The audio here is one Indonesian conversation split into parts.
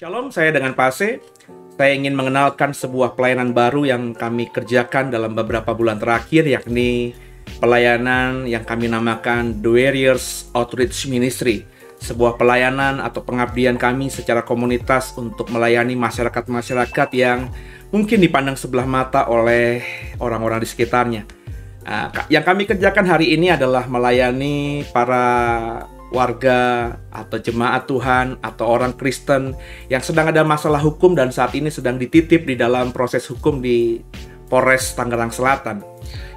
Shalom, saya dengan Pase. Saya ingin mengenalkan sebuah pelayanan baru yang kami kerjakan dalam beberapa bulan terakhir, yakni pelayanan yang kami namakan The Warriors Outreach Ministry. Sebuah pelayanan atau pengabdian kami secara komunitas untuk melayani masyarakat-masyarakat yang mungkin dipandang sebelah mata oleh orang-orang di sekitarnya. Yang kami kerjakan hari ini adalah melayani para warga atau jemaat Tuhan atau orang Kristen yang sedang ada masalah hukum dan saat ini sedang dititip di dalam proses hukum di Polres Tangerang Selatan.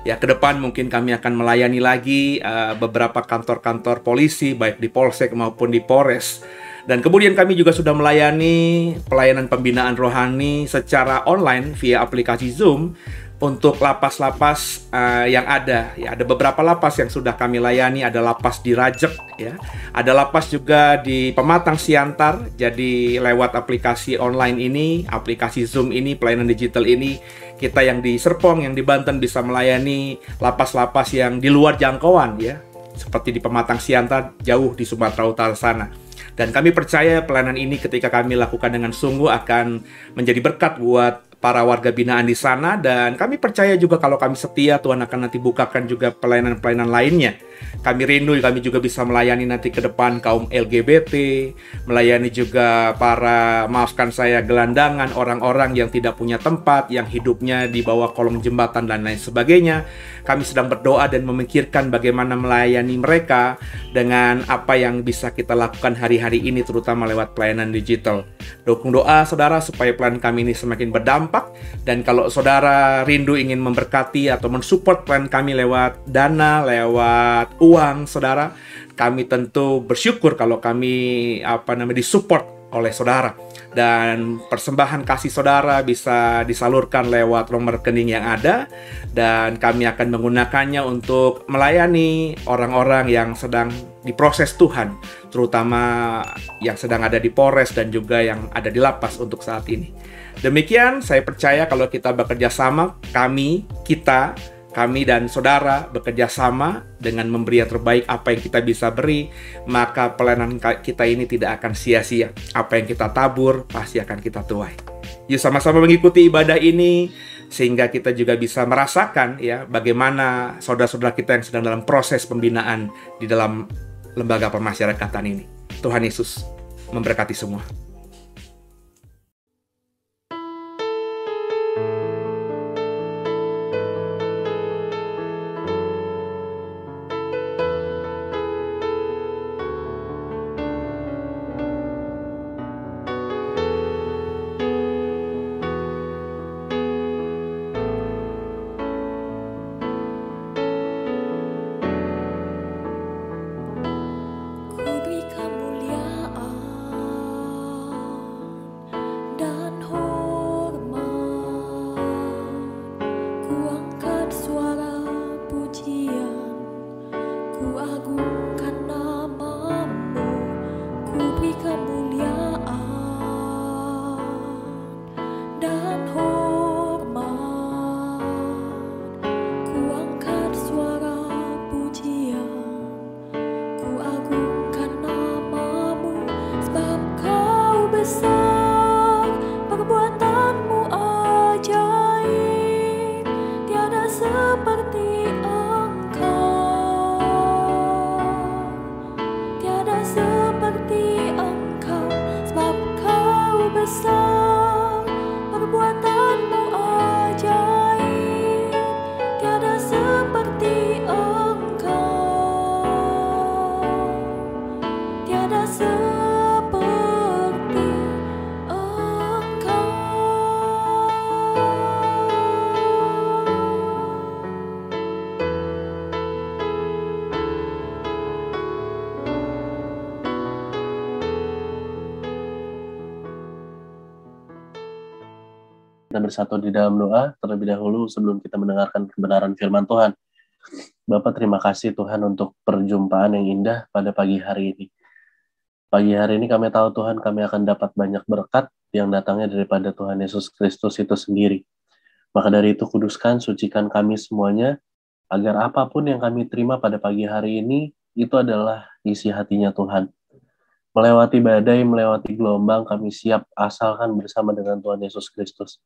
Ya, ke depan mungkin kami akan melayani lagi beberapa kantor-kantor polisi baik di Polsek maupun di Polres. Dan kemudian kami juga sudah melayani pelayanan pembinaan rohani secara online via aplikasi Zoom untuk lapas-lapas yang ada. Ya, ada beberapa lapas yang sudah kami layani. Ada lapas di Rajek, ya. Ada lapas juga di Pematang Siantar. Jadi lewat aplikasi online ini, aplikasi Zoom ini, pelayanan digital ini, kita yang di Serpong, yang di Banten bisa melayani lapas-lapas yang di luar jangkauan, ya. Seperti di Pematang Siantar, jauh di Sumatera Utara sana. Dan kami percaya pelayanan ini ketika kami lakukan dengan sungguh akan menjadi berkat buat para warga binaan di sana, dan kami percaya juga kalau kami setia, Tuhan akan nanti bukakan juga pelayanan-pelayanan lainnya. Kami rindu kami juga bisa melayani nanti ke depan kaum LGBT, melayani juga para, maafkan saya, gelandangan, orang-orang yang tidak punya tempat, yang hidupnya di bawah kolong jembatan dan lain sebagainya. Kami sedang berdoa dan memikirkan bagaimana melayani mereka dengan apa yang bisa kita lakukan hari-hari ini, terutama lewat pelayanan digital. Dukung doa saudara supaya pelayanan kami ini semakin berdampak, dan kalau saudara rindu ingin memberkati atau mensupport pelayanan kami lewat dana, lewat uang saudara, kami tentu bersyukur kalau kami disupport oleh saudara, dan persembahan kasih saudara bisa disalurkan lewat nomor rekening yang ada, dan kami akan menggunakannya untuk melayani orang-orang yang sedang diproses Tuhan, terutama yang sedang ada di Polres dan juga yang ada di lapas untuk saat ini. Demikian, saya percaya kalau kita bekerja sama, kami dan saudara bekerja sama dengan memberi yang terbaik apa yang kita bisa beri, maka pelayanan kita ini tidak akan sia-sia. Apa yang kita tabur pasti akan kita tuai. Yuk sama-sama mengikuti ibadah ini sehingga kita juga bisa merasakan ya bagaimana saudara-saudara kita yang sedang dalam proses pembinaan di dalam lembaga pemasyarakatan ini. Tuhan Yesus memberkati semua. kita bersatu di dalam doa terlebih dahulu sebelum kita mendengarkan kebenaran firman Tuhan. Bapak, terima kasih Tuhan untuk perjumpaan yang indah pada pagi hari ini. Pagi hari ini kami tahu Tuhan, kami akan dapat banyak berkat yang datangnya daripada Tuhan Yesus Kristus itu sendiri. Maka dari itu kuduskan, sucikan kami semuanya, agar apapun yang kami terima pada pagi hari ini, itu adalah isi hatinya Tuhan. Melewati badai, melewati gelombang, kami siap asalkan bersama dengan Tuhan Yesus Kristus.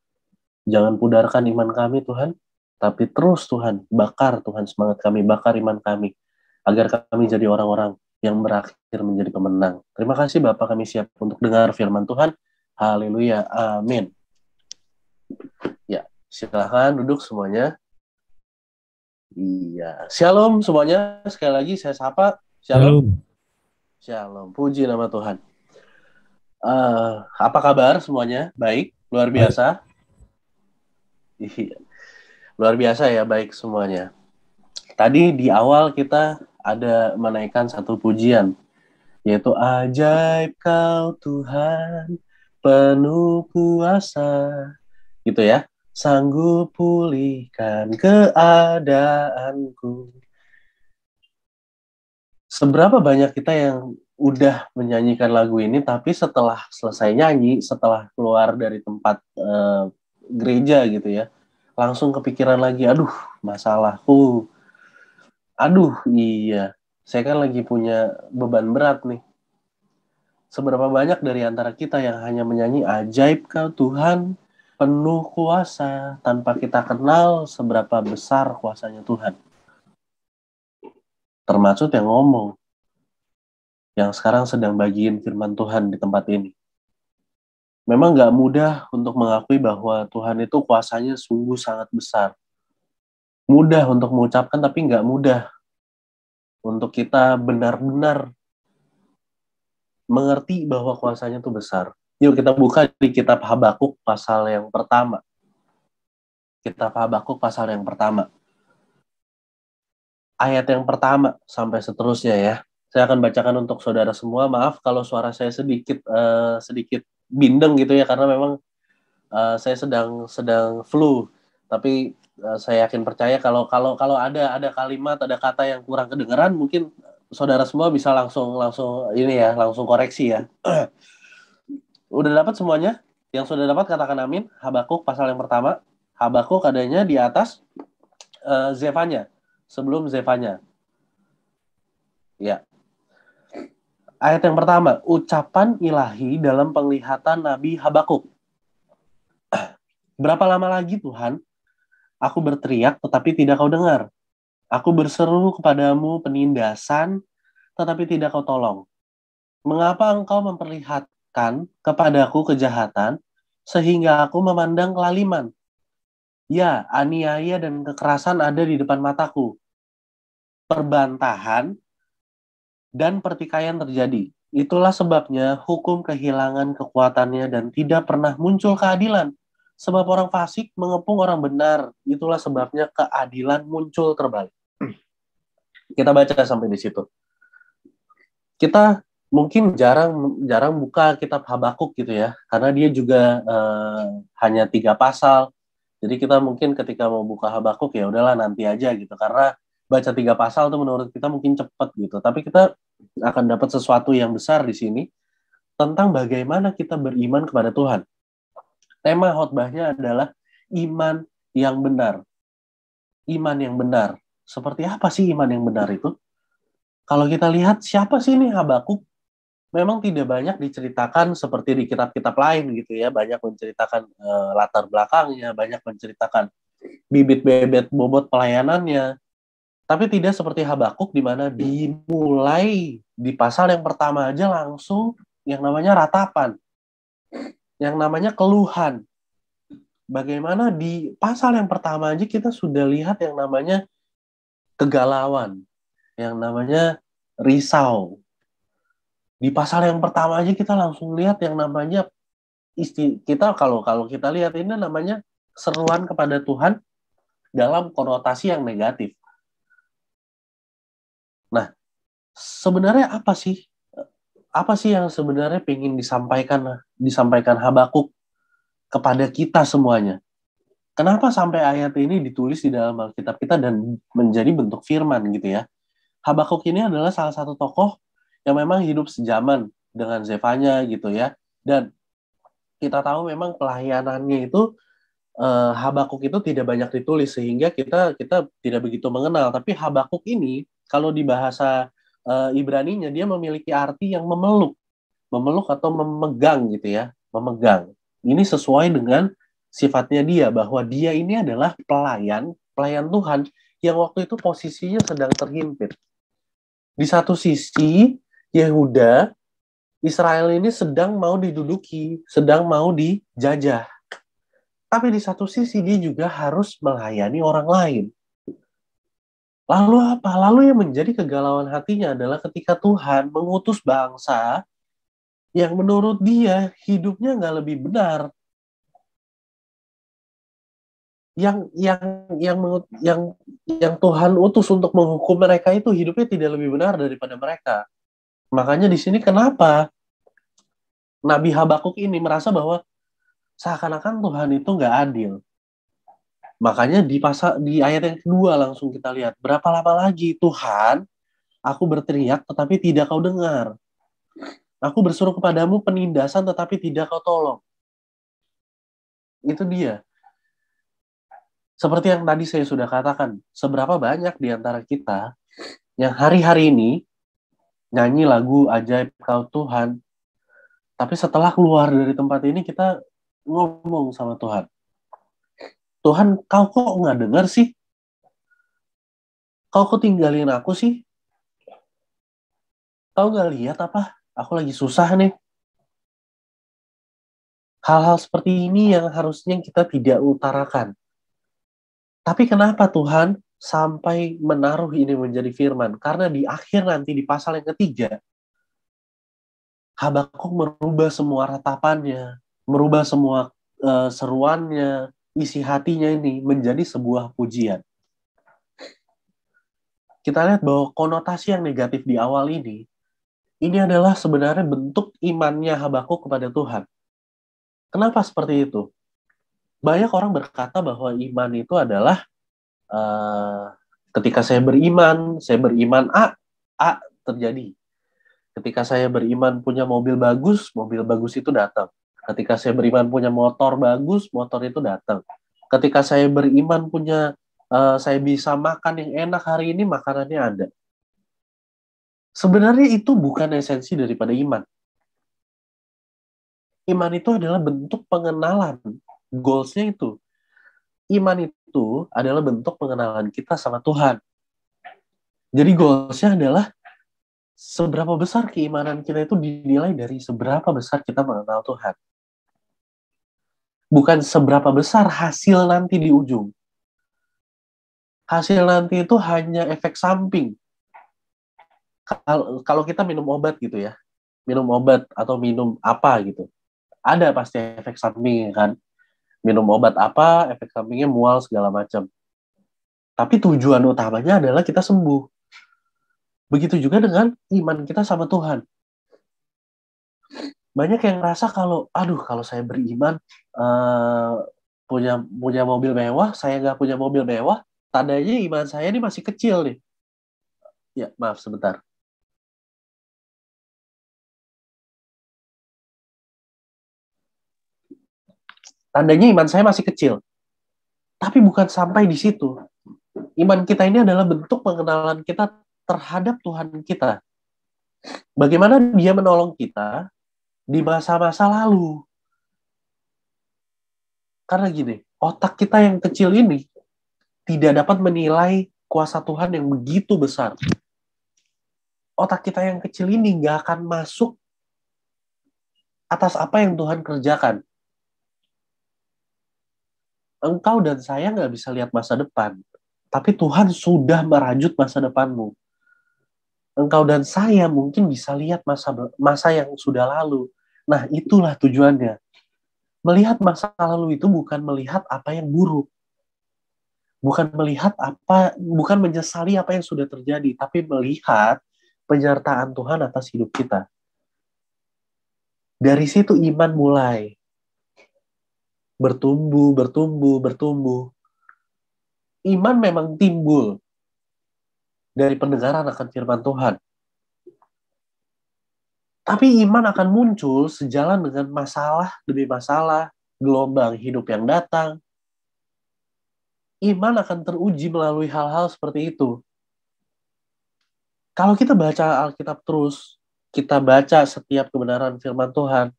Jangan pudarkan iman kami Tuhan, tapi terus Tuhan, bakar Tuhan semangat kami, bakar iman kami, agar kami jadi orang-orang yang berakhir menjadi pemenang. Terima kasih Bapak, kami siap untuk dengar firman Tuhan. Haleluya, amin. Ya, silahkan duduk semuanya. Iya, shalom semuanya. Sekali lagi saya sapa. Shalom. Shalom, puji nama Tuhan. Apa kabar semuanya? Baik, luar biasa. Iya, luar biasa ya, baik semuanya. Tadi di awal kita ada menaikkan satu pujian, yaitu ajaib kau Tuhan, penuh kuasa, gitu ya. Sanggup pulihkan keadaanku. Seberapa banyak kita yang udah menyanyikan lagu ini, tapi setelah selesai nyanyi, setelah keluar dari tempat gereja gitu ya, langsung kepikiran lagi, aduh masalahku, aduh iya, saya kan lagi punya beban berat nih. Seberapa banyak dari antara kita yang hanya menyanyi ajaib kau Tuhan, penuh kuasa, tanpa kita kenal seberapa besar kuasanya Tuhan. Termasuk yang ngomong, yang sekarang sedang bagiin firman Tuhan di tempat ini. Memang gak mudah untuk mengakui bahwa Tuhan itu kuasanya sungguh sangat besar. Mudah untuk mengucapkan, tapi gak mudah untuk kita benar-benar mengerti bahwa kuasanya itu besar. Yuk kita buka di kitab Habakuk pasal yang pertama. Kitab Habakuk pasal yang pertama. Ayat yang pertama sampai seterusnya ya. Saya akan bacakan untuk saudara semua. Maaf kalau suara saya sedikit bindeng gitu ya, karena memang saya sedang flu. Tapi saya yakin percaya kalau ada kalimat, ada kata yang kurang kedengeran, mungkin saudara semua bisa langsung ini ya, langsung koreksi ya. Udah dapat semuanya? Yang sudah dapat katakan amin. Habakuk pasal yang pertama. Habakuk adanya di atas Zefanya. Sebelum Zefanya. Ya. Ayat yang pertama. Ucapan ilahi dalam penglihatan Nabi Habakuk. Berapa lama lagi Tuhan? Aku berteriak tetapi tidak kau dengar. Aku berseru kepadamu penindasan tetapi tidak kau tolong. Mengapa engkau memperlihatkan kepadaku kejahatan sehingga aku memandang kelaliman? Ya, aniaya dan kekerasan ada di depan mataku. Perbantahan dan pertikaian terjadi. Itulah sebabnya hukum kehilangan kekuatannya dan tidak pernah muncul keadilan. Sebab orang fasik mengepung orang benar. Itulah sebabnya keadilan muncul terbalik. Kita baca sampai di situ. Kita mungkin jarang buka kitab Habakuk gitu ya, karena dia juga hanya 3 pasal. Jadi kita mungkin ketika mau buka Habakuk ya udahlah nanti aja gitu, karena baca 3 pasal tuh menurut kita mungkin cepat gitu. Tapi kita akan dapat sesuatu yang besar di sini tentang bagaimana kita beriman kepada Tuhan. Tema khotbahnya adalah iman yang benar. Iman yang benar. Seperti apa sih iman yang benar itu? Kalau kita lihat siapa sih ini Habakuk? Memang tidak banyak diceritakan seperti di kitab-kitab lain gitu ya. Banyak menceritakan latar belakangnya, banyak menceritakan bibit-bebet bobot pelayanannya. Tapi tidak seperti Habakuk di mana dimulai di pasal yang pertama aja langsung yang namanya ratapan. Yang namanya keluhan. Bagaimana di pasal yang pertama aja kita sudah lihat yang namanya kegalauan. Yang namanya risau. Di pasal yang pertama aja kita langsung lihat yang namanya kita kalau kita lihat ini namanya seruan kepada Tuhan dalam konotasi yang negatif. Nah, sebenarnya apa sih? Apa sih yang sebenarnya ingin disampaikan Habakuk kepada kita semuanya. Kenapa sampai ayat ini ditulis di dalam Alkitab kita dan menjadi bentuk firman gitu ya? Habakuk ini adalah salah satu tokoh yang memang hidup sejaman dengan Zefanya gitu ya. Dan kita tahu memang pelayanannya itu Habakuk itu tidak banyak ditulis sehingga kita tidak begitu mengenal. Tapi Habakuk ini kalau di bahasa Ibraninya dia memiliki arti yang memeluk atau memegang gitu ya, memegang. Ini sesuai dengan sifatnya dia bahwa dia ini adalah pelayan Tuhan yang waktu itu posisinya sedang terhimpit. Di satu sisi Yehuda, Israel ini sedang mau diduduki, sedang mau dijajah. Tapi di satu sisi dia juga harus melayani orang lain. Lalu apa? Lalu yang menjadi kegalauan hatinya adalah ketika Tuhan mengutus bangsa yang menurut dia hidupnya nggak lebih benar, yang yang Tuhan utus untuk menghukum mereka itu hidupnya tidak lebih benar daripada mereka. Makanya di sini kenapa Nabi Habakuk ini merasa bahwa seakan-akan Tuhan itu nggak adil. Makanya di ayat yang kedua langsung kita lihat, berapa lama lagi Tuhan, aku berteriak tetapi tidak kau dengar. Aku bersuruh kepadamu penindasan tetapi tidak kau tolong. Itu dia. Seperti yang tadi saya sudah katakan, seberapa banyak di antara kita yang hari-hari ini nyanyi lagu Ajaib Kau Tuhan, tapi setelah keluar dari tempat ini kita ngomong sama Tuhan, Tuhan, kau kok nggak dengar sih? Kau kok tinggalin aku sih? Kau nggak lihat apa? Aku lagi susah nih. Hal-hal seperti ini yang harusnya kita tidak utarakan. Tapi kenapa Tuhan sampai menaruh ini menjadi firman? Karena di akhir nanti di pasal yang ketiga, Habakuk merubah semua ratapannya, merubah semua seruannya, isi hatinya ini menjadi sebuah pujian. Kita lihat bahwa konotasi yang negatif di awal ini adalah sebenarnya bentuk imannya Habakuk kepada Tuhan. Kenapa seperti itu? Banyak orang berkata bahwa iman itu adalah ketika saya beriman A terjadi. Ketika saya beriman punya mobil bagus itu datang. Ketika saya beriman punya motor bagus, motor itu datang. Ketika saya beriman punya saya bisa makan yang enak hari ini, makanannya ada. Sebenarnya itu bukan esensi daripada iman. Iman itu adalah bentuk pengenalan. Goals-nya itu. Iman itu adalah bentuk pengenalan kita sama Tuhan. Jadi goals-nya adalah seberapa besar keimanan kita itu dinilai dari seberapa besar kita mengenal Tuhan. Bukan seberapa besar hasil nanti di ujung. Hasil nanti itu hanya efek samping. Kalau kita minum obat gitu ya, minum obat atau minum apa gitu, ada pasti efek samping kan. Minum obat apa, efek sampingnya mual segala macam. Tapi tujuan utamanya adalah kita sembuh. Begitu juga dengan iman kita sama Tuhan. Banyak yang ngerasa kalau saya beriman, punya mobil mewah, saya nggak punya mobil mewah, tandanya iman saya ini masih kecil nih. Ya, maaf sebentar. Tandanya iman saya masih kecil. Tapi bukan sampai di situ. Iman kita ini adalah bentuk pengenalan kita terhadap Tuhan kita. Bagaimana dia menolong kita di masa-masa lalu. Karena gini, otak kita yang kecil ini tidak dapat menilai kuasa Tuhan yang begitu besar. Otak kita yang kecil ini nggak akan masuk atas apa yang Tuhan kerjakan. Engkau dan saya nggak bisa lihat masa depan, tapi Tuhan sudah merajut masa depanmu. Engkau dan saya mungkin bisa lihat masa yang sudah lalu. Nah, itulah tujuannya. Melihat masa lalu itu bukan melihat apa yang buruk. Bukan menyesali apa yang sudah terjadi, tapi melihat penyertaan Tuhan atas hidup kita. Dari situ iman mulai. bertumbuh, bertumbuh, bertumbuh. Iman memang timbul dari pendengaran akan firman Tuhan. Tapi iman akan muncul sejalan dengan masalah demi masalah, gelombang hidup yang datang. Iman akan teruji melalui hal-hal seperti itu. Kalau kita baca Alkitab terus, kita baca setiap kebenaran firman Tuhan,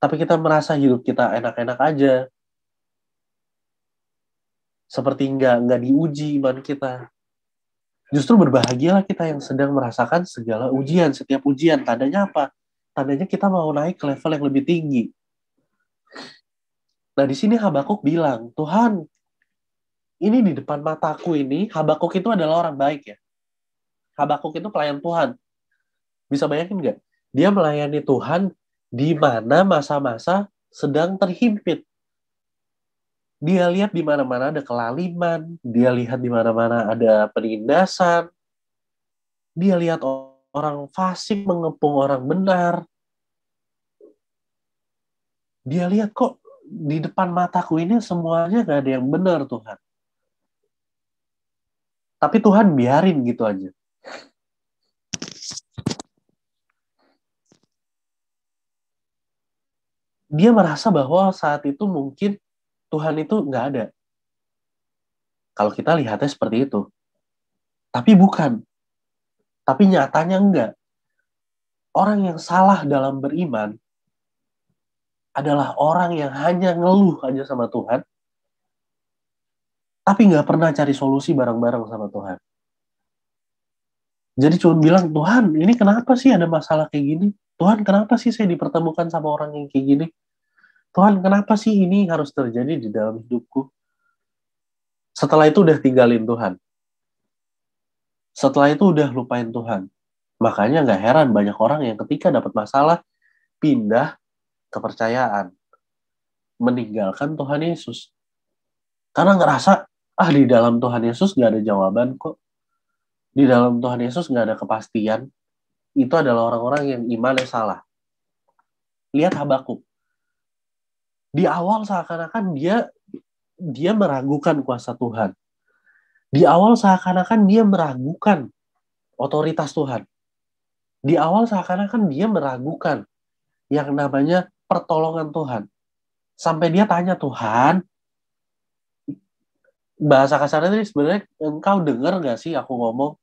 tapi kita merasa hidup kita enak-enak aja, seperti nggak diuji iman kita. Justru berbahagialah kita yang sedang merasakan segala ujian, setiap ujian. Tandanya apa? Tandanya kita mau naik ke level yang lebih tinggi. Nah, di sini Habakuk bilang, Tuhan, ini di depan mataku ini, Habakuk itu adalah orang baik ya. Habakuk itu pelayan Tuhan. Bisa bayangin nggak? Dia melayani Tuhan di mana masa-masa sedang terhimpit. Dia lihat di mana-mana ada kelaliman, dia lihat di mana-mana ada penindasan, dia lihat orang fasik mengepung orang benar. Dia lihat kok di depan mataku ini semuanya gak ada yang benar Tuhan. Tapi Tuhan biarin gitu aja. Dia merasa bahwa saat itu mungkin Tuhan itu gak ada. Kalau kita lihatnya seperti itu. Tapi bukan. Tapi nyatanya enggak. Orang yang salah dalam beriman adalah orang yang hanya ngeluh aja sama Tuhan, tapi nggak pernah cari solusi bareng-bareng sama Tuhan. Jadi cuma bilang, Tuhan, ini kenapa sih ada masalah kayak gini? Tuhan, kenapa sih saya dipertemukan sama orang yang kayak gini? Tuhan, kenapa sih ini harus terjadi di dalam hidupku? Setelah itu udah tinggalin Tuhan. Setelah itu udah lupain Tuhan. Makanya nggak heran banyak orang yang ketika dapat masalah, pindah kepercayaan. Meninggalkan Tuhan Yesus. Karena ngerasa, di dalam Tuhan Yesus nggak ada jawaban kok. Di dalam Tuhan Yesus nggak ada kepastian. Itu adalah orang-orang yang imannya salah. Lihat Habakuk. Di awal seakan-akan dia meragukan kuasa Tuhan. Di awal seakan-akan dia meragukan otoritas Tuhan. Di awal seakan-akan dia meragukan yang namanya pertolongan Tuhan. Sampai dia tanya, Tuhan, bahasa kasarnya ini sebenarnya engkau dengar nggak sih aku ngomong?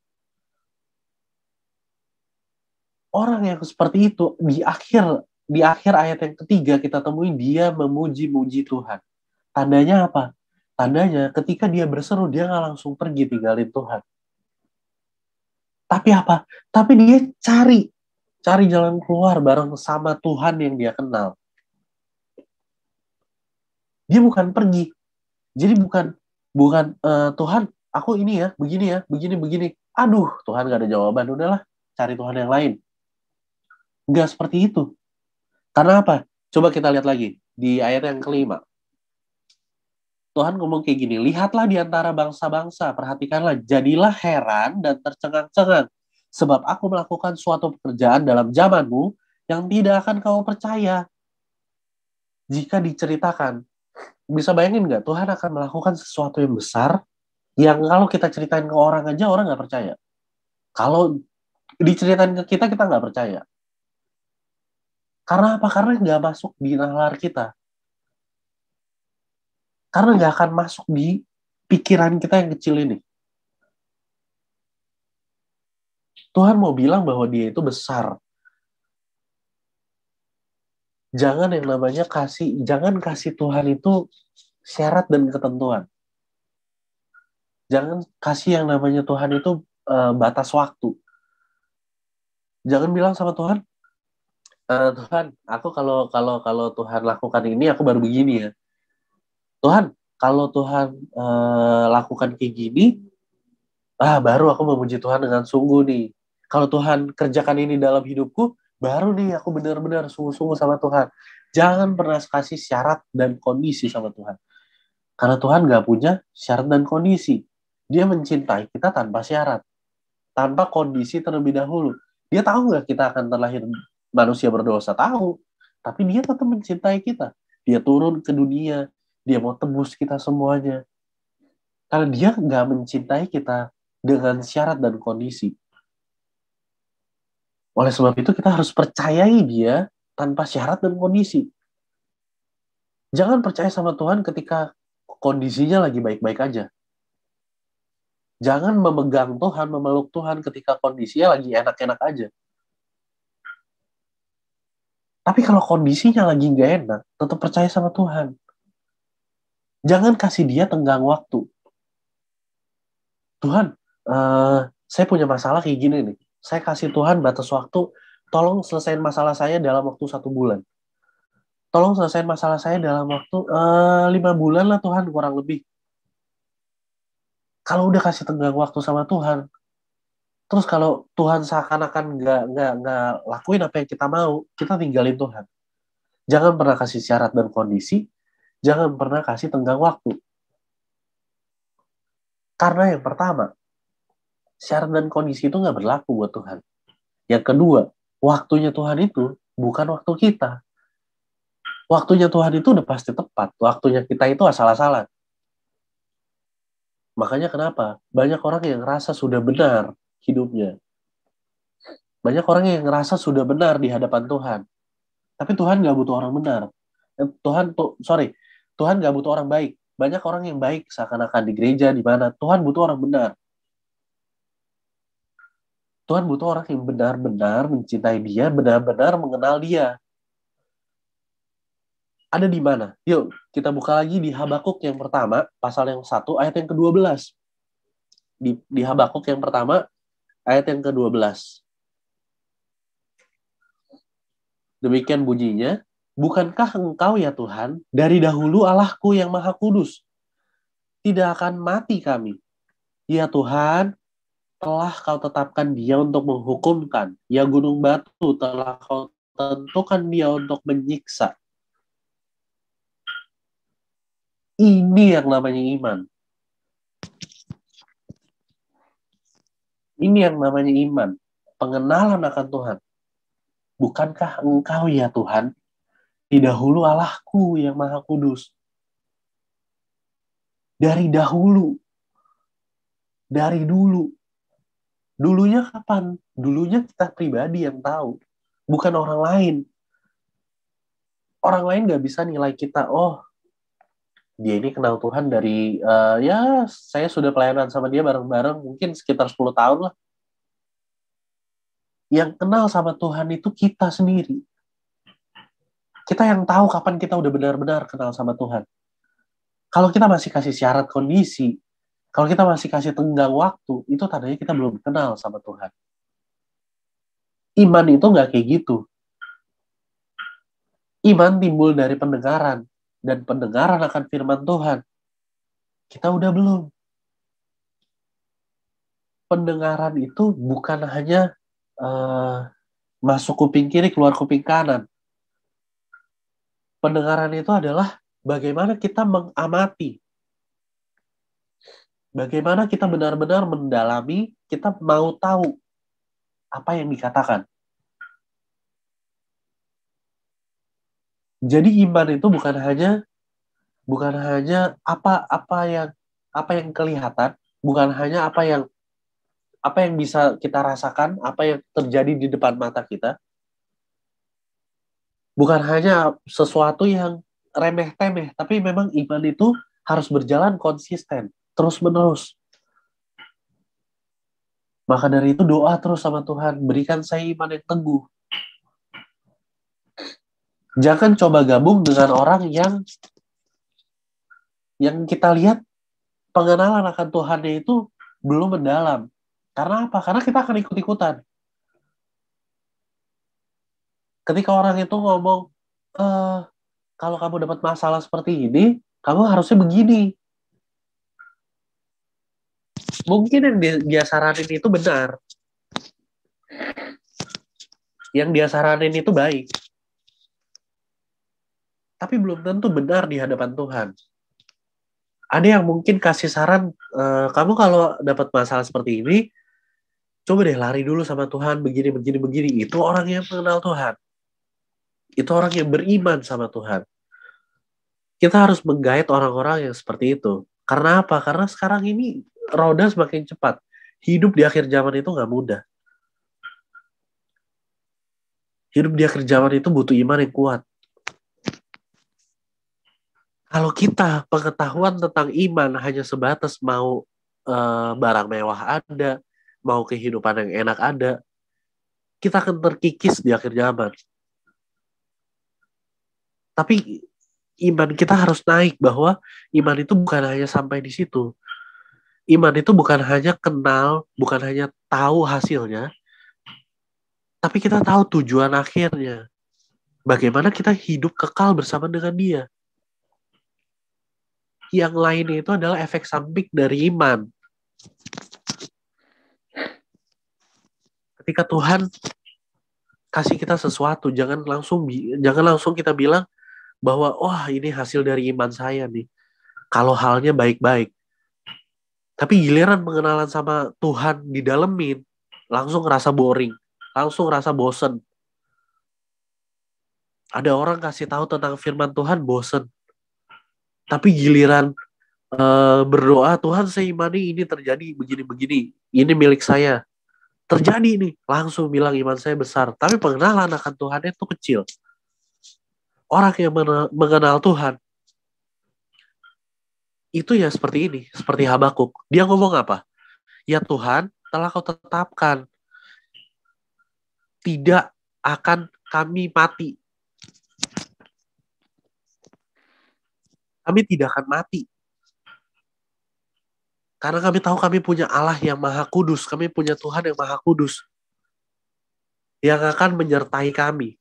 Orang yang seperti itu di akhir ayat yang ketiga kita temui dia memuji-muji Tuhan. Tandanya apa? Tandanya ketika dia berseru dia nggak langsung pergi tinggalin Tuhan. Tapi apa? Tapi dia cari jalan keluar bareng sama Tuhan yang dia kenal. Dia bukan pergi. Jadi bukan Tuhan, aku ini ya, begini. Aduh, Tuhan gak ada jawaban. Udahlah, cari Tuhan yang lain. Enggak seperti itu. Karena apa? Coba kita lihat lagi di ayat yang kelima. Tuhan ngomong kayak gini, lihatlah di antara bangsa-bangsa, perhatikanlah, jadilah heran dan tercengang-cengang, sebab aku melakukan suatu pekerjaan dalam zamanmu yang tidak akan kau percaya jika diceritakan. Bisa bayangin nggak, Tuhan akan melakukan sesuatu yang besar, yang kalau kita ceritain ke orang aja, orang nggak percaya. Kalau diceritain ke kita nggak percaya. Karena apa? Karena nggak masuk di nalar kita. Karena nggak akan masuk di pikiran kita yang kecil ini. Tuhan mau bilang bahwa dia itu besar. Jangan yang namanya jangan kasih Tuhan itu syarat dan ketentuan. Jangan kasih yang namanya Tuhan itu batas waktu. Jangan bilang sama Tuhan, Tuhan, aku kalau Tuhan lakukan ini, aku baru begini ya. Tuhan, kalau Tuhan lakukan kayak gini, baru aku memuji Tuhan dengan sungguh nih. Kalau Tuhan kerjakan ini dalam hidupku, baru nih aku benar-benar sungguh-sungguh sama Tuhan. Jangan pernah kasih syarat dan kondisi sama Tuhan. Karena Tuhan gak punya syarat dan kondisi. Dia mencintai kita tanpa syarat. Tanpa kondisi terlebih dahulu. Dia tahu gak kita akan terlahir manusia berdosa? Tahu. Tapi dia tetap mencintai kita. Dia turun ke dunia, dia mau tebus kita semuanya. Karena dia nggak mencintai kita dengan syarat dan kondisi. Oleh sebab itu kita harus percayai dia tanpa syarat dan kondisi. Jangan percaya sama Tuhan ketika kondisinya lagi baik-baik aja. Jangan memegang Tuhan, memeluk Tuhan ketika kondisinya lagi enak-enak aja. Tapi kalau kondisinya lagi nggak enak, tetap percaya sama Tuhan. Jangan kasih dia tenggang waktu. Tuhan, saya punya masalah kayak gini nih. Saya kasih Tuhan batas waktu, tolong selesaiin masalah saya dalam waktu 1 bulan. Tolong selesaiin masalah saya dalam waktu 5 bulan lah Tuhan, kurang lebih. Kalau udah kasih tenggang waktu sama Tuhan, terus kalau Tuhan seakan-akan nggak lakuin apa yang kita mau, kita tinggalin Tuhan. Jangan pernah kasih syarat dan kondisi, jangan pernah kasih tenggang waktu. Karena yang pertama, syarat dan kondisi itu nggak berlaku buat Tuhan. Yang kedua, waktunya Tuhan itu bukan waktu kita. Waktunya Tuhan itu udah pasti tepat. Waktunya kita itu asal-asalan. Makanya kenapa? Banyak orang yang ngerasa sudah benar hidupnya. Banyak orang yang ngerasa sudah benar di hadapan Tuhan. Tapi Tuhan nggak butuh orang benar. Tuhan nggak butuh orang baik. Banyak orang yang baik seakan-akan di gereja, di mana Tuhan butuh orang benar. Tuhan butuh orang yang benar-benar mencintai dia, benar-benar mengenal dia. Ada di mana? Yuk, kita buka lagi di Habakuk yang pertama, pasal yang 1, ayat yang ke-12. Di Habakuk yang pertama, ayat yang ke-12. Demikian bunyinya, bukankah engkau ya Tuhan, dari dahulu Allahku yang maha kudus? Tidak akan mati kami. Ya Tuhan, telah kau tetapkan dia untuk menghukumkan. Ya gunung batu, telah kau tentukan dia untuk menyiksa. Ini yang namanya iman. Ini yang namanya iman. Pengenalan akan Tuhan. Bukankah engkau ya Tuhan, di dahulu Allahku yang maha kudus. Dari dahulu. Dari dulu. Dulunya kapan? Dulunya kita pribadi yang tahu. Bukan orang lain. Orang lain gak bisa nilai kita, oh, dia ini kenal Tuhan dari, ya saya sudah pelayanan sama dia bareng-bareng, mungkin sekitar 10 tahun lah. Yang kenal sama Tuhan itu kita sendiri. Kita yang tahu kapan kita udah benar-benar kenal sama Tuhan. Kalau kita masih kasih syarat kondisi, kalau kita masih kasih tenggang waktu, itu tandanya kita belum kenal sama Tuhan. Iman itu nggak kayak gitu. Iman timbul dari pendengaran, dan pendengaran akan firman Tuhan. Kita udah belum. Pendengaran itu bukan hanya masuk kuping kiri, keluar kuping kanan. Pendengaran itu adalah bagaimana kita mengamati. Bagaimana kita benar-benar mendalami, kita mau tahu apa yang dikatakan. Jadi iman itu bukan hanya apa yang kelihatan, bukan hanya apa yang bisa kita rasakan, apa yang terjadi di depan mata kita. Bukan hanya sesuatu yang remeh-temeh, tapi memang iman itu harus berjalan konsisten, terus-menerus. Maka dari itu doa terus sama Tuhan, berikan saya iman yang teguh. Jangan coba gabung dengan orang yang kita lihat pengenalan akan Tuhannya itu belum mendalam. Karena apa? Karena kita akan ikut-ikutan. Ketika orang itu ngomong, kalau kamu dapat masalah seperti ini, kamu harusnya begini. Mungkin yang dia saranin itu benar. Yang dia saranin itu baik. Tapi belum tentu benar di hadapan Tuhan. Ada yang mungkin kasih saran, kamu kalau dapat masalah seperti ini, coba deh lari dulu sama Tuhan, begini. Itu orang yang mengenal Tuhan. Itu orang yang beriman sama Tuhan. Kita harus menggait orang-orang yang seperti itu. Karena apa? Karena sekarang ini roda semakin cepat. Hidup di akhir zaman itu nggak mudah. Hidup di akhir zaman itu butuh iman yang kuat. Kalau kita pengetahuan tentang iman hanya sebatas mau barang mewah ada, mau kehidupan yang enak ada, kita akan terkikis di akhir zaman. Tapi iman kita harus naik, bahwa iman itu bukan hanya sampai di situ. Iman itu bukan hanya kenal, bukan hanya tahu hasilnya, tapi kita tahu tujuan akhirnya. Bagaimana kita hidup kekal bersama dengan Dia. Yang lainnya itu adalah efek samping dari iman. Ketika Tuhan kasih kita sesuatu, jangan langsung kita bilang bahwa wah ini hasil dari iman saya nih. Kalau halnya baik-baik. Tapi giliran pengenalan sama Tuhan didalemin, langsung ngerasa boring, langsung ngerasa bosen. Ada orang kasih tahu tentang firman Tuhan bosen. Tapi giliran berdoa, Tuhan saya imani ini terjadi begini-begini, ini milik saya. Terjadi nih, langsung bilang iman saya besar. Tapi pengenalan akan Tuhan itu kecil. Orang yang mengenal Tuhan, itu ya seperti ini, seperti Habakuk. Dia ngomong apa? Ya Tuhan, telah kau tetapkan, tidak akan kami mati. Kami tidak akan mati. Karena kami tahu kami punya Allah yang Maha Kudus. Kami punya Tuhan yang Maha Kudus. Yang akan menyertai kami.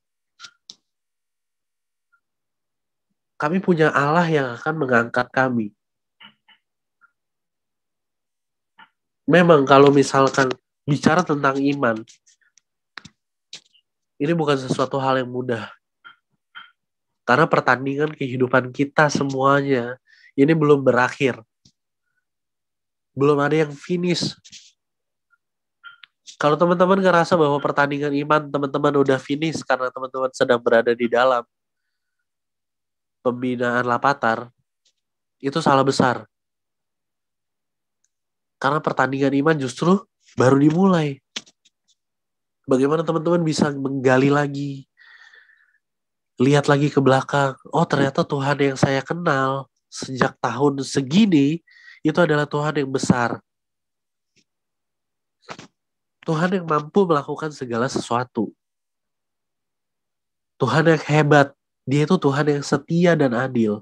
Kami punya Allah yang akan mengangkat kami. Memang kalau misalkan bicara tentang iman, ini bukan sesuatu hal yang mudah. Karena pertandingan kehidupan kita semuanya ini belum berakhir. Belum ada yang finish. Kalau teman-teman ngerasa bahwa pertandingan iman teman-teman udah finish karena teman-teman sedang berada di dalam pembinaan Lapatar, itu salah besar. Karena pertandingan iman justru baru dimulai. Bagaimana teman-teman bisa menggali lagi, lihat lagi ke belakang. Oh ternyata Tuhan yang saya kenal sejak tahun segini itu adalah Tuhan yang besar. Tuhan yang mampu melakukan segala sesuatu. Tuhan yang hebat. Dia itu Tuhan yang setia dan adil.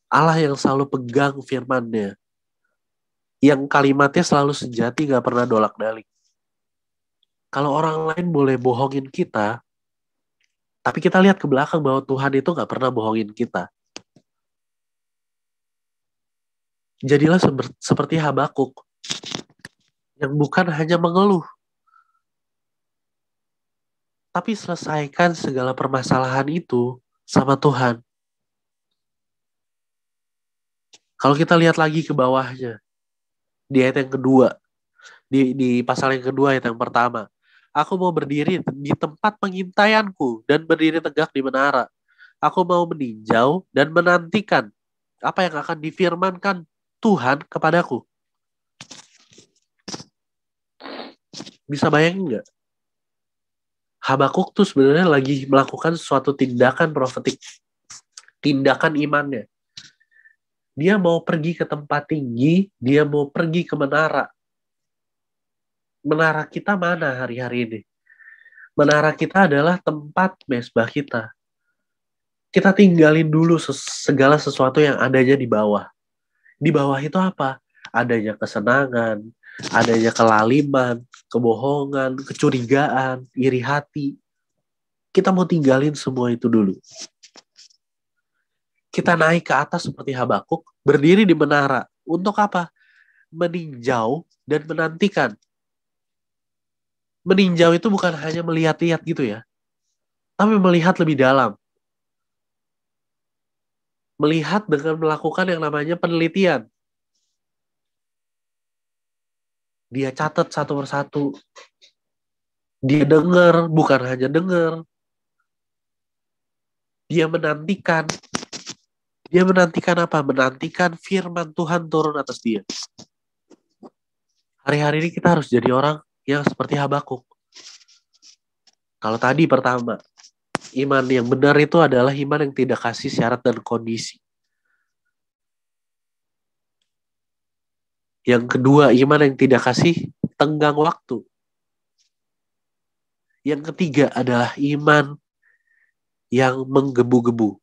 Allah yang selalu pegang firman-Nya. Yang kalimatnya selalu sejati, gak pernah dolak-dalik. Kalau orang lain boleh bohongin kita, tapi kita lihat ke belakang bahwa Tuhan itu gak pernah bohongin kita. Jadilah seperti Habakuk, yang bukan hanya mengeluh, tapi selesaikan segala permasalahan itu sama Tuhan. Kalau kita lihat lagi ke bawahnya, di ayat yang kedua, di pasal yang kedua ayat yang pertama, aku mau berdiri di tempat pengintaianku dan berdiri tegak di menara. Aku mau meninjau dan menantikan apa yang akan difirmankan Tuhan kepadaku. Bisa bayangin nggak? Habakuk tuh sebenarnya lagi melakukan suatu tindakan profetik, tindakan imannya. Dia mau pergi ke tempat tinggi, dia mau pergi ke menara. Menara kita mana hari-hari ini? Menara kita adalah tempat mesbah kita. Kita tinggalin dulu segala sesuatu yang adanya di bawah. Di bawah itu apa? Adanya kesenangan, adanya kelaliman, kebohongan, kecurigaan, iri hati. Kita mau tinggalin semua itu dulu. Kita naik ke atas seperti Habakuk, berdiri di menara. Untuk apa? Meninjau dan menantikan. Meninjau itu bukan hanya melihat-lihat gitu ya, tapi melihat lebih dalam. Melihat dengan melakukan yang namanya penelitian. Dia catat satu persatu. Dia dengar, bukan hanya dengar. Dia menantikan. Dia menantikan apa? Menantikan firman Tuhan turun atas dia. Hari-hari ini kita harus jadi orang yang seperti Habakuk. Kalau tadi pertama, iman yang benar itu adalah iman yang tidak kasih syarat dan kondisi. Yang kedua, iman yang tidak kasih tenggang waktu. Yang ketiga adalah iman yang menggebu-gebu.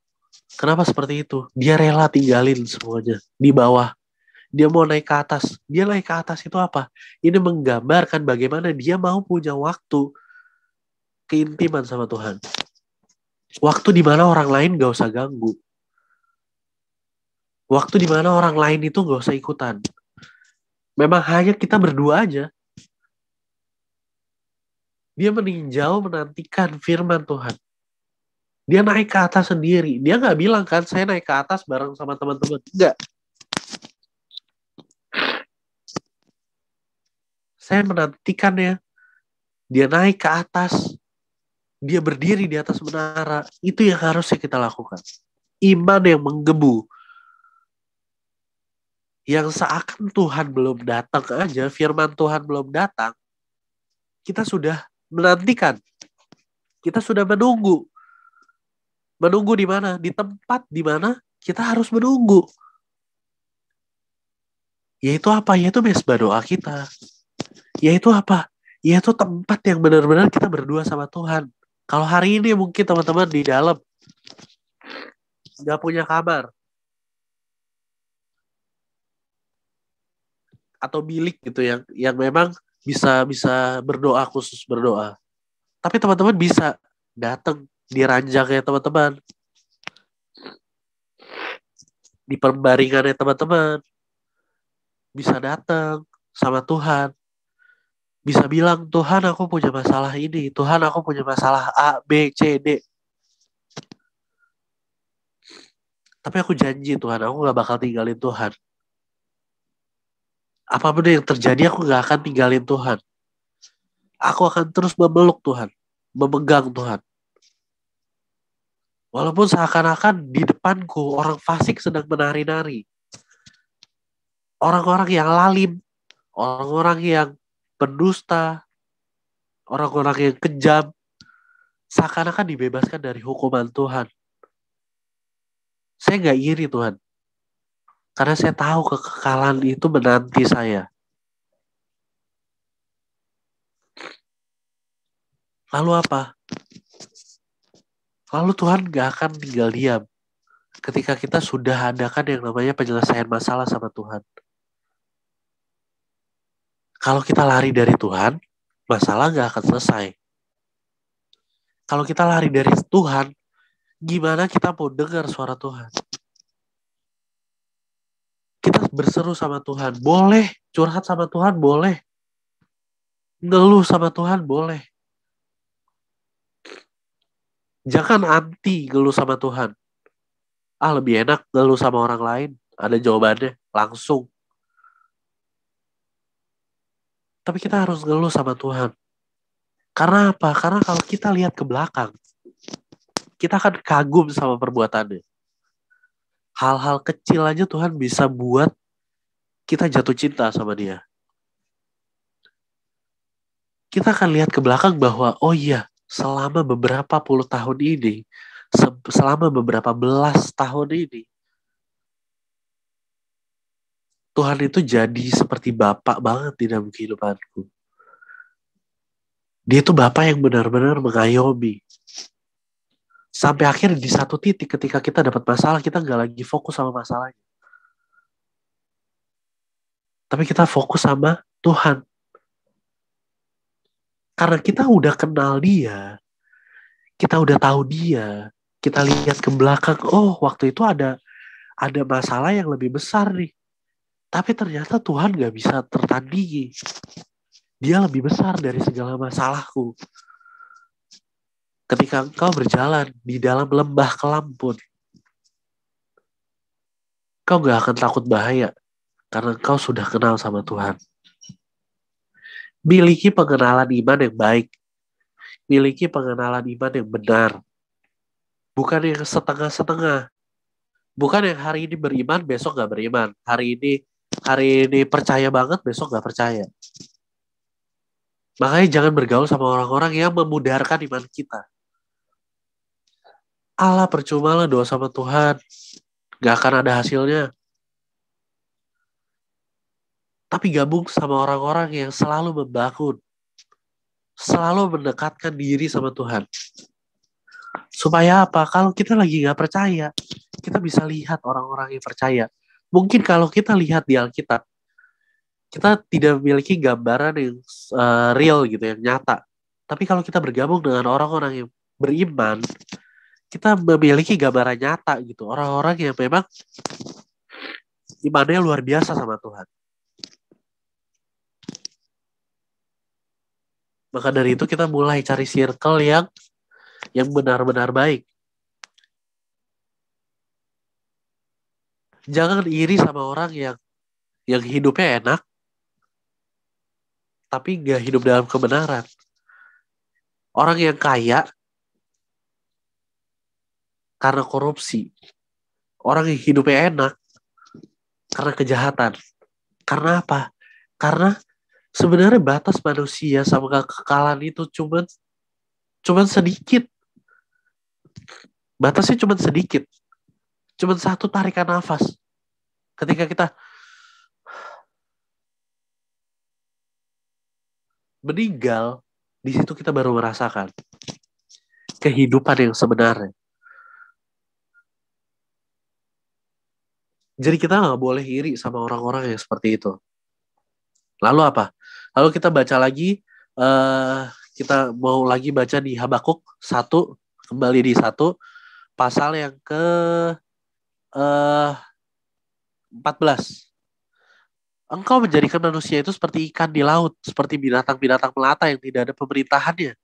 Kenapa seperti itu? Dia rela tinggalin semuanya di bawah. Dia mau naik ke atas. Dia naik ke atas itu apa? Ini menggambarkan bagaimana dia mau punya waktu keintiman sama Tuhan. Waktu di mana orang lain gak usah ganggu. Waktu di mana orang lain itu gak usah ikutan. Memang hanya kita berdua aja. Dia meninjau, menantikan firman Tuhan. Dia naik ke atas sendiri. Dia gak bilang kan, saya naik ke atas bareng sama teman-teman. Enggak. Saya menantikannya. Dia naik ke atas. Dia berdiri di atas menara. Itu yang harusnya kita lakukan. Iman yang menggebu. Yang seakan Tuhan belum datang aja, firman Tuhan belum datang, kita sudah menantikan. Kita sudah menunggu. Menunggu di mana? Di tempat di mana kita harus menunggu. Yaitu apa? Yaitu mesbah doa kita. Yaitu apa? Yaitu tempat yang benar-benar kita berdua sama Tuhan. Kalau hari ini mungkin teman-teman di dalam nggak punya kamar atau bilik gitu yang memang bisa berdoa, khusus berdoa. Tapi teman-teman bisa datang di ranjangnya teman-teman, di pembaringannya teman-teman, bisa datang sama Tuhan, bisa bilang, Tuhan aku punya masalah ini, Tuhan aku punya masalah A, B, C, D. Tapi aku janji Tuhan, aku gak bakal tinggalin Tuhan. Apapun yang terjadi, aku gak akan tinggalin Tuhan. Aku akan terus memeluk Tuhan, memegang Tuhan. Walaupun seakan-akan di depanku orang fasik sedang menari-nari. Orang-orang yang lalim, orang-orang yang pendusta, orang-orang yang kejam, seakan-akan dibebaskan dari hukuman Tuhan. Saya gak iri Tuhan. Karena saya tahu kekekalan itu menanti saya. Lalu apa? Lalu Tuhan gak akan tinggal diam ketika kita sudah adakan yang namanya penyelesaian masalah sama Tuhan. Kalau kita lari dari Tuhan, masalah gak akan selesai. Kalau kita lari dari Tuhan, gimana kita mau dengar suara Tuhan? Kita berseru sama Tuhan, boleh. Curhat sama Tuhan, boleh. Ngeluh sama Tuhan, boleh. Jangan anti ngeluh sama Tuhan. Lebih enak ngeluh sama orang lain. Ada jawabannya, langsung. Tapi kita harus ngeluh sama Tuhan. Karena apa? Karena kalau kita lihat ke belakang, kita akan kagum sama perbuatannya. Hal-hal kecil aja Tuhan bisa buat kita jatuh cinta sama dia. Kita akan lihat ke belakang bahwa, oh iya, selama beberapa puluh tahun ini, selama beberapa belas tahun ini, Tuhan itu jadi seperti Bapak banget di dalam kehidupanku. Dia itu Bapak yang benar-benar mengayomi. Sampai akhirnya di satu titik ketika kita dapat masalah, kita nggak lagi fokus sama masalahnya. Tapi kita fokus sama Tuhan. Karena kita udah kenal dia, kita udah tahu dia, kita lihat ke belakang, oh waktu itu ada masalah yang lebih besar nih. Tapi ternyata Tuhan gak bisa tertandingi. Dia lebih besar dari segala masalahku. Ketika engkau berjalan di dalam lembah kelam pun, kau gak akan takut bahaya. Karena engkau sudah kenal sama Tuhan. Miliki pengenalan iman yang baik. Miliki pengenalan iman yang benar. Bukan yang setengah-setengah. Bukan yang hari ini beriman, besok nggak beriman. Hari ini percaya banget, besok nggak percaya. Makanya jangan bergaul sama orang-orang yang memudarkan iman kita. Allah, percuma lah doa sama Tuhan. Gak akan ada hasilnya. Tapi gabung sama orang-orang yang selalu membangun. Selalu mendekatkan diri sama Tuhan. Supaya apa? Kalau kita lagi gak percaya, kita bisa lihat orang-orang yang percaya. Mungkin kalau kita lihat di Alkitab, kita tidak memiliki gambaran yang real gitu, yang nyata. Tapi kalau kita bergabung dengan orang-orang yang beriman, kita memiliki gambaran nyata gitu. Orang-orang yang memang imannya luar biasa sama Tuhan. Maka dari itu kita mulai cari circle yang benar-benar baik. Jangan iri sama orang yang hidupnya enak, tapi gak hidup dalam kebenaran. Orang yang kaya karena korupsi. Orang yang hidupnya enak karena kejahatan. Karena apa? Karena sebenarnya batas manusia sama kekekalan itu cuman sedikit. Batasnya cuman sedikit. Cuman satu tarikan nafas. Ketika kita meninggal, di situ kita baru merasakan kehidupan yang sebenarnya. Jadi kita nggak boleh iri sama orang-orang yang seperti itu. Lalu apa? Lalu kita baca lagi, kita mau lagi baca di Habakuk 1, kembali di 1, pasal yang ke 14. Engkau menjadikan manusia itu seperti ikan di laut, seperti binatang-binatang melata yang tidak ada pemerintahannya.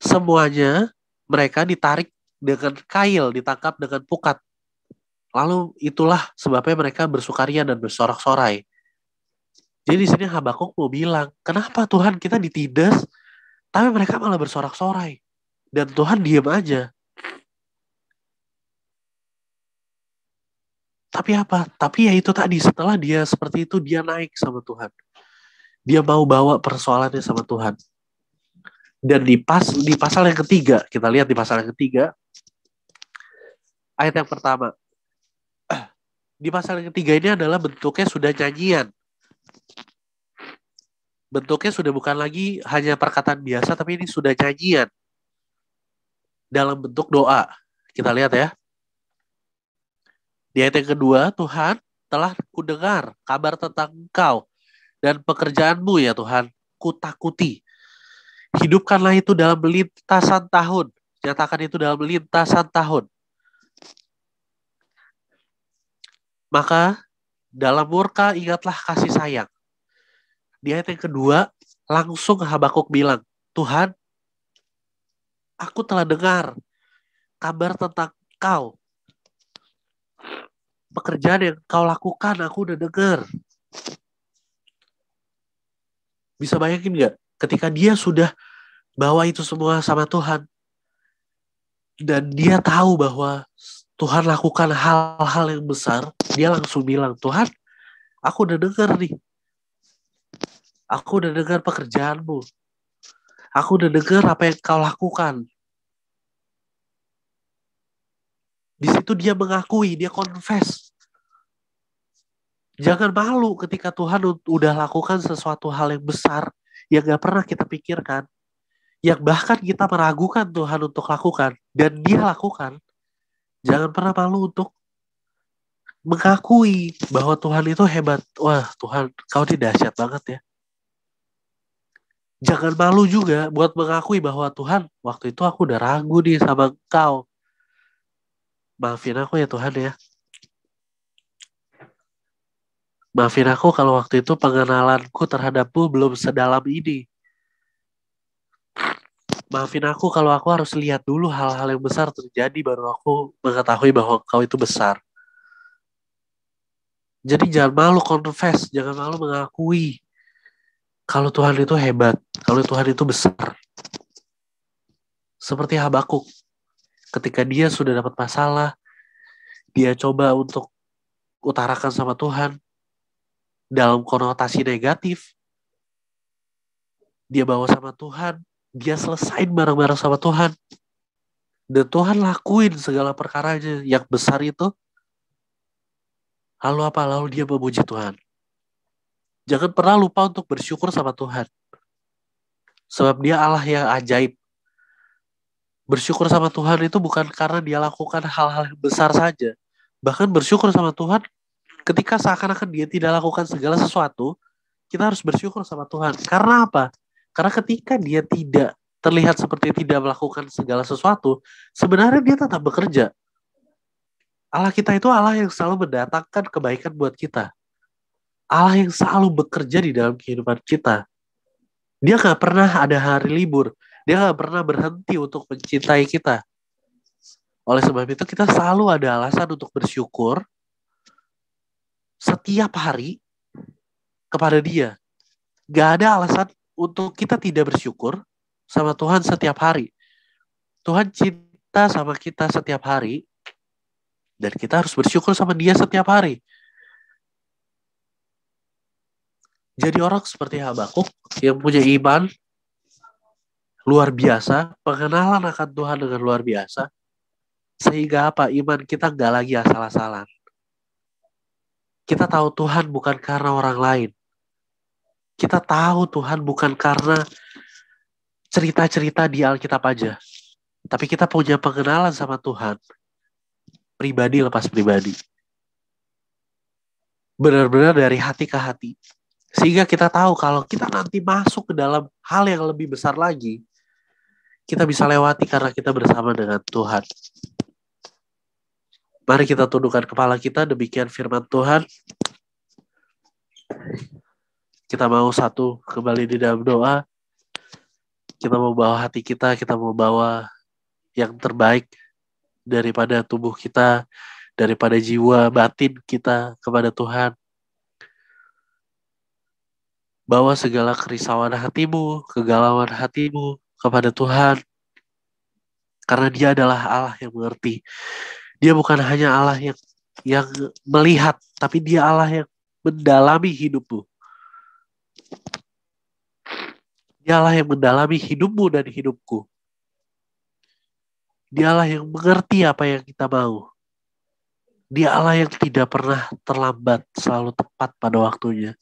Semuanya mereka ditarik dengan kail, ditangkap dengan pukat. Lalu itulah sebabnya mereka bersukaria dan bersorak-sorai. Jadi di sini Habakuk mau bilang, kenapa Tuhan kita ditindas, tapi mereka malah bersorak-sorai. Dan Tuhan diam aja. Tapi apa? Tapi ya itu tadi, setelah dia seperti itu, dia naik sama Tuhan. Dia mau bawa persoalannya sama Tuhan. Dan di pasal yang ketiga, kita lihat di pasal yang ketiga, ayat yang pertama. Di pasal yang ketiga ini adalah bentuknya sudah nyanyian. Bentuknya sudah bukan lagi hanya perkataan biasa, tapi ini sudah nyanyian. Dalam bentuk doa. Kita lihat ya. Di ayat yang kedua, Tuhan telah kudengar kabar tentang Engkau dan pekerjaanmu ya Tuhan, kutakuti. Hidupkanlah itu dalam lintasan tahun. Nyatakan itu dalam lintasan tahun. Maka dalam murka ingatlah kasih sayang. Di ayat yang kedua, langsung Habakuk bilang, Tuhan, aku telah dengar kabar tentang Kau. Pekerjaan yang Kau lakukan, aku udah dengar. Bisa bayangin gak? Ketika dia sudah bawa itu semua sama Tuhan, dan dia tahu bahwa Tuhan lakukan hal-hal yang besar, dia langsung bilang, Tuhan, aku udah dengar nih. Aku udah dengar pekerjaanmu. Aku udah dengar apa yang Kau lakukan. Di situ dia mengakui, dia confess. Jangan malu ketika Tuhan udah lakukan sesuatu hal yang besar yang gak pernah kita pikirkan. Yang bahkan kita meragukan Tuhan untuk lakukan. Dan dia lakukan. Jangan pernah malu untuk mengakui bahwa Tuhan itu hebat. Wah, Tuhan, Kau ini dahsyat banget ya. Jangan malu juga buat mengakui bahwa Tuhan, waktu itu aku udah ragu nih sama Engkau. Maafin aku ya Tuhan ya. Maafin aku kalau waktu itu pengenalanku terhadapmu belum sedalam ini. Maafin aku kalau aku harus lihat dulu hal-hal yang besar terjadi baru aku mengetahui bahwa Kau itu besar. Jadi jangan malu confess, jangan malu mengakui kalau Tuhan itu hebat, kalau Tuhan itu besar. Seperti Habakuk. Ketika dia sudah dapat masalah, dia coba untuk utarakan sama Tuhan dalam konotasi negatif. Dia bawa sama Tuhan, dia selesain bareng-bareng sama Tuhan. Dan Tuhan lakuin segala perkaranya yang besar itu. Lalu apa? Lalu dia memuji Tuhan. Jangan pernah lupa untuk bersyukur sama Tuhan. Sebab dia Allah yang ajaib. Bersyukur sama Tuhan itu bukan karena dia lakukan hal-hal yang besar saja. Bahkan bersyukur sama Tuhan ketika seakan-akan dia tidak lakukan segala sesuatu, kita harus bersyukur sama Tuhan. Karena apa? Karena ketika dia tidak terlihat seperti tidak melakukan segala sesuatu, sebenarnya dia tetap bekerja. Allah kita itu Allah yang selalu mendatangkan kebaikan buat kita. Allah yang selalu bekerja di dalam kehidupan kita. Dia gak pernah ada hari libur. Dia gak pernah berhenti untuk mencintai kita. Oleh sebab itu kita selalu ada alasan untuk bersyukur setiap hari kepada dia. Gak ada alasan untuk kita tidak bersyukur sama Tuhan setiap hari. Tuhan cinta sama kita setiap hari. Dan kita harus bersyukur sama dia setiap hari. Jadi orang seperti Habakuk yang punya iman luar biasa, pengenalan akan Tuhan dengan luar biasa, sehingga apa? Iman kita gak lagi asal-asalan. Kita tahu Tuhan bukan karena orang lain. Kita tahu Tuhan bukan karena cerita-cerita di Alkitab aja. Tapi kita punya pengenalan sama Tuhan. Pribadi lepas pribadi. Benar-benar dari hati ke hati. Sehingga kita tahu kalau kita nanti masuk ke dalam hal yang lebih besar lagi, kita bisa lewati karena kita bersama dengan Tuhan. Mari kita tundukkan kepala kita, demikian firman Tuhan. Kita mau satu kembali di dalam doa. Kita mau bawa hati kita mau bawa yang terbaik daripada tubuh kita, daripada jiwa batin kita kepada Tuhan. Bawa segala kerisauan hatimu, kegalauan hatimu kepada Tuhan. Karena dia adalah Allah yang mengerti. Dia bukan hanya Allah yang melihat, tapi dia Allah yang mendalami hidupmu. Dia Allah yang mendalami hidupmu dan hidupku. Dia Allah yang mengerti apa yang kita mau. Dia Allah yang tidak pernah terlambat, selalu tepat pada waktunya.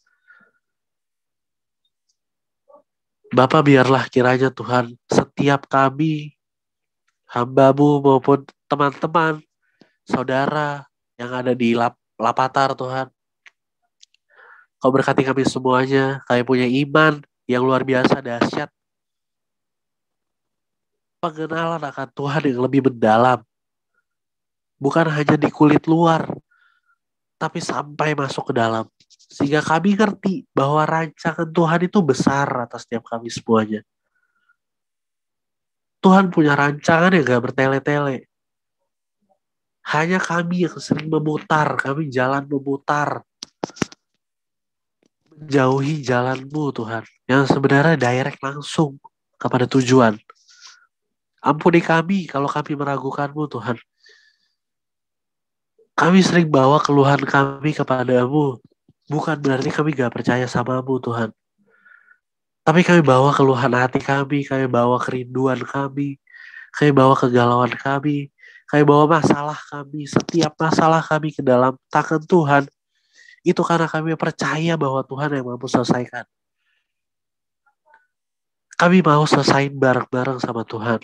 Bapa, biarlah kiranya Tuhan setiap kami, hamba-Mu maupun teman-teman, saudara yang ada di Lapatar Tuhan, Kau berkati kami semuanya, kami punya iman yang luar biasa dahsyat. Pengenalan akan Tuhan yang lebih mendalam. Bukan hanya di kulit luar, tapi sampai masuk ke dalam. Sehingga kami ngerti bahwa rancangan Tuhan itu besar atas setiap kami semuanya. Tuhan punya rancangan yang gak bertele-tele. Hanya kami yang sering memutar, kami jalan memutar. Menjauhi jalan-Mu Tuhan, yang sebenarnya direct langsung kepada tujuan. Ampuni kami kalau kami meragukan-Mu Tuhan. Kami sering bawa keluhan kami kepada-Mu. Bukan berarti kami gak percaya sama-Mu Tuhan. Tapi kami bawa keluhan hati kami bawa kerinduan kami bawa kegalauan kami bawa masalah kami, setiap masalah kami ke dalam tangan Tuhan. Itu karena kami percaya bahwa Tuhan yang mampu selesaikan. Kami mau selesaiin bareng-bareng sama Tuhan.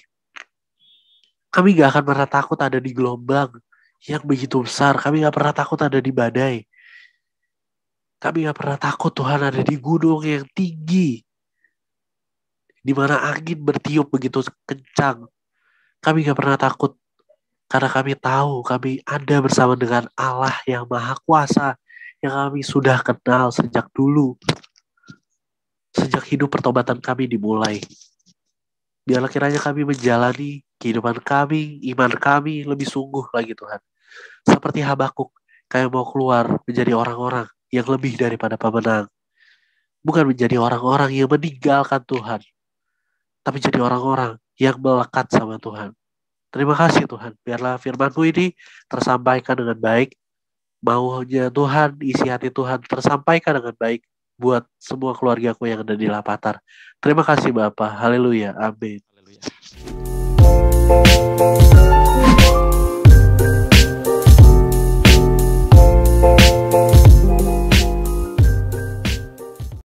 Kami gak akan pernah takut ada di gelombang yang begitu besar. Kami gak pernah takut ada di badai. Kami gak pernah takut Tuhan ada di gunung yang tinggi, di mana angin bertiup begitu kencang. Kami gak pernah takut karena kami tahu kami ada bersama dengan Allah yang Maha Kuasa, yang kami sudah kenal sejak dulu. Sejak hidup pertobatan kami dimulai. Biarlah kiranya kami menjalani kehidupan kami, iman kami lebih sungguh lagi Tuhan. Seperti Habakuk, kami mau keluar menjadi orang-orang yang lebih daripada pemenang. Bukan menjadi orang-orang yang meninggalkan Tuhan, tapi jadi orang-orang yang melekat sama Tuhan. Terima kasih Tuhan, biarlah firman-Mu ini tersampaikan dengan baik. Maunya Tuhan, isi hati Tuhan tersampaikan dengan baik buat semua keluargaku yang ada di Lapatar. Terima kasih Bapa. Haleluya. Amin. Haleluya.